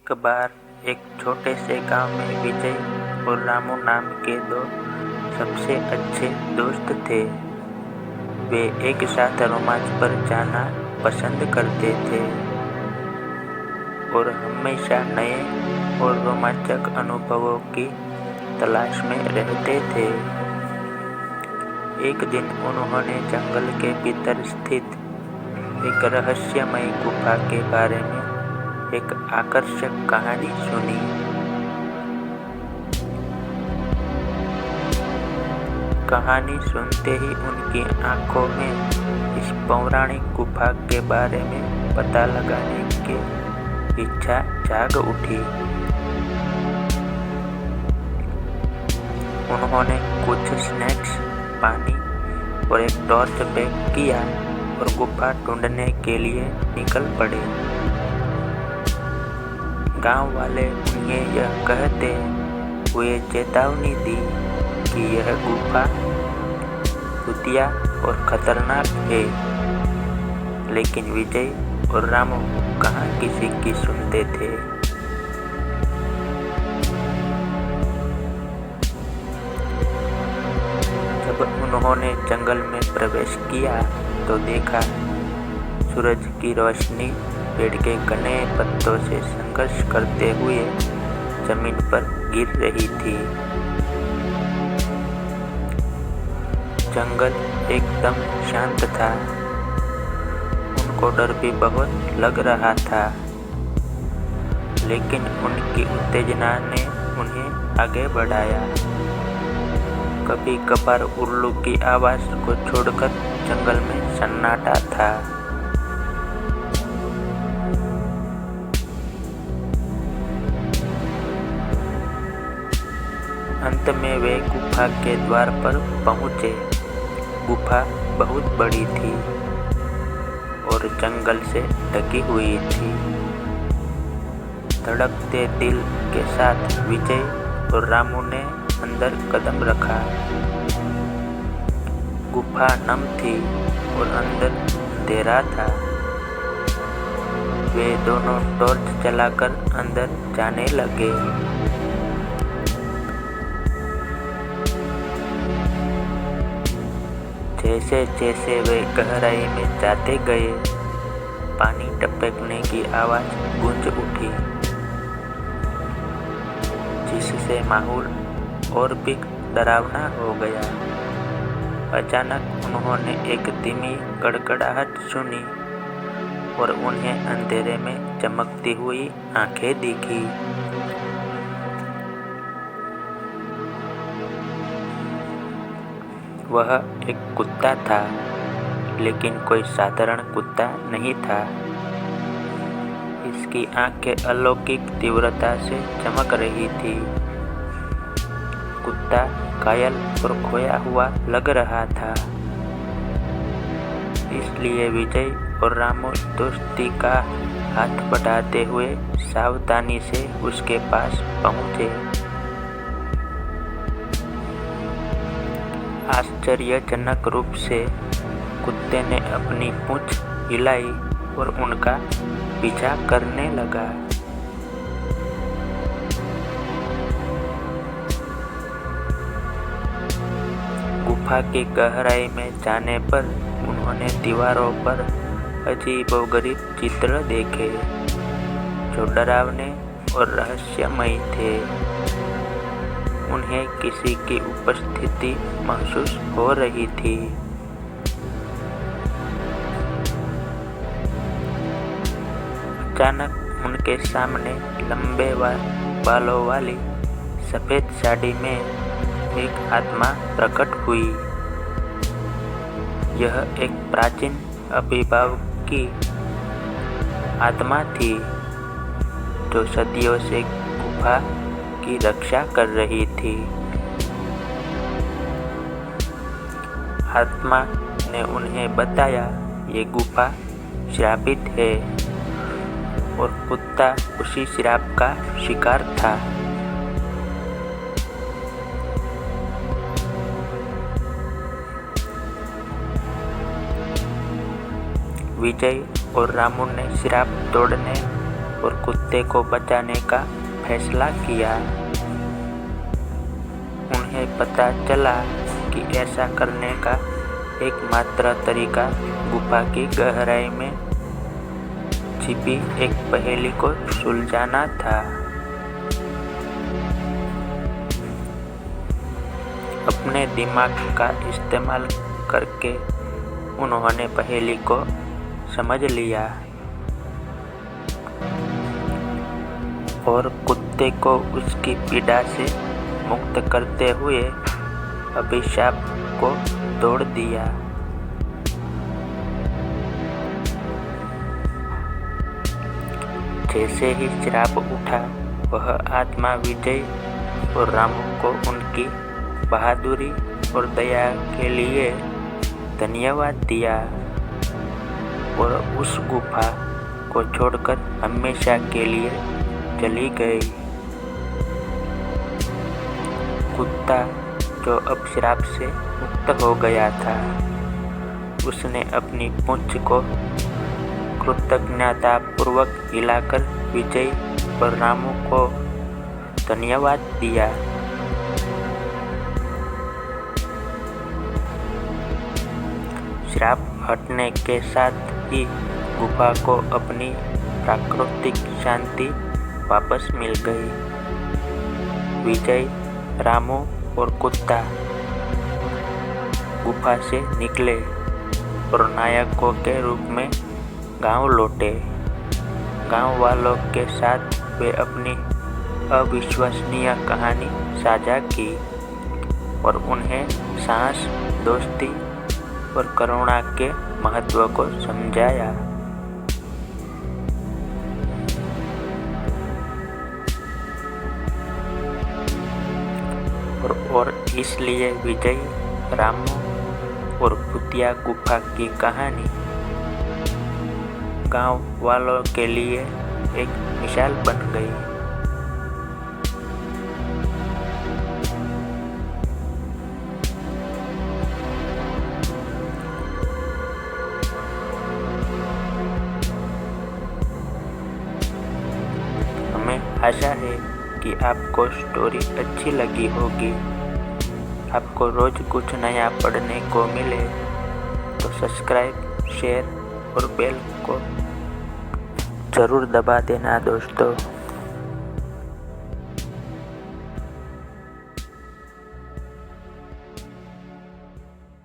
एक बार एक छोटे से गांव में विजय और रामू नाम के दो सबसे अच्छे दोस्त थे। वे एक साथ रोमांच पर जाना पसंद करते थे और हमेशा नए और रोमांचक अनुभवों की तलाश में रहते थे। एक दिन उन्होंने जंगल के भीतर स्थित एक रहस्यमय गुफा के बारे में एक आकर्षक कहानी सुनी। कहानी सुनते ही उनकी आंखों में इस पौराणिक गुफा के बारे में पता लगाने की इच्छा जाग उठी। उन्होंने कुछ स्नैक्स, पानी और एक टॉर्च पैक किया और गुफा ढूंढने के लिए निकल पड़े। गांव वाले उन्हें यह कहते हुए चेतावनी दी कि यह गुफा भूतिया और खतरनाक है, लेकिन विजय और रामू कहाँ किसी की सुनते थे। जब उन्होंने जंगल में प्रवेश किया तो देखा सूरज की रोशनी पेड़ के घने पत्तों से संघर्ष करते हुए जमीन पर गिर रही थी। जंगल एकदम शांत था। उनको डर भी बहुत लग रहा था, लेकिन उनकी उत्तेजना ने उन्हें आगे बढ़ाया। कभी कभार उल्लू की आवाज को छोड़कर जंगल में सन्नाटा था। अंत में वे गुफा के द्वार पर पहुंचे। गुफा बहुत बड़ी थी और जंगल से ढकी हुई थी। धड़कते दिल के साथ विजय और रामू ने अंदर कदम रखा। गुफा नम थी और अंदर अंधेरा था। वे दोनों टॉर्च जलाकर अंदर जाने लगे। जैसे जैसे वे गहराई में जाते गए, पानी टपकने की आवाज गूंज उठी, जिससे माहौल और भी डरावना हो गया। अचानक उन्होंने एक धीमी गड़गड़ाहट सुनी और उन्हें अंधेरे में चमकती हुई आंखें दिखी। वह एक कुत्ता था, लेकिन कोई साधारण कुत्ता नहीं था। इसकी आंखें अलौकिक तीव्रता से चमक रही थी। कुत्ता घायल और खोया हुआ लग रहा था। इसलिए विजय और रामू दोस्ती का हाथ बढ़ाते हुए सावधानी से उसके पास पहुंचे। आश्चर्यजनक रूप से कुत्ते ने अपनी पूंछ हिलाई और उनका पीछा करने लगा। गुफा की गहराई में जाने पर उन्होंने दीवारों पर अजीबोगरीब चित्र देखे, जो डरावने और रहस्यमय थे। उन्हें किसी की उपस्थिति महसूस हो रही थी। अचानक उनके सामने लंबे बालों वाली सफेद साड़ी में एक आत्मा प्रकट हुई। यह एक प्राचीन अभिभावक की आत्मा थी, जो सदियों से गुफा की रक्षा कर रही थी। आत्मा ने उन्हें बताया, ये गुफा श्रापित है और कुत्ता उसी श्राप का शिकार था। विजय और रामू ने श्राप तोड़ने और कुत्ते को बचाने का फैसला किया। उन्हें पता चला कि ऐसा करने का एकमात्र तरीका गुफा की गहराई में छिपी एक पहेली को सुलझाना था। अपने दिमाग का इस्तेमाल करके उन्होंने पहेली को समझ लिया और कुत्ते को उसकी पीड़ा से मुक्त करते हुए अभिशाप को तोड़ दिया। जैसे ही श्राप उठा, वह आत्मा विजय और रामू को उनकी बहादुरी और दया के लिए धन्यवाद दिया और उस गुफा को छोड़कर हमेशा के लिए चली गई। कुत्ता, जो अब श्राप से मुक्त हो गया था, उसने अपनी पूंछ को कृतज्ञतापूर्वक हिलाकर विजय और रामू को धन्यवाद दिया। श्राप हटने के साथ ही गुफा को अपनी प्राकृतिक शांति वापस मिल गई। विजय, रामू और कुत्ता गुफा से निकले और नायकों के रूप में गांव लौटे। गांव वालों के साथ वे अपनी अविश्वसनीय कहानी साझा की और उन्हें साहस, दोस्ती और करुणा के महत्व को समझाया। और इसलिए विजय, रामू और भूतिया गुफा की कहानी गांव वालों के लिए एक मिसाल बन गई। हमें आशा है कि आपको स्टोरी अच्छी लगी होगी। आपको रोज कुछ नया पढ़ने को मिले तो सब्सक्राइब, शेयर और बेल को ज़रूर दबा देना दोस्तों।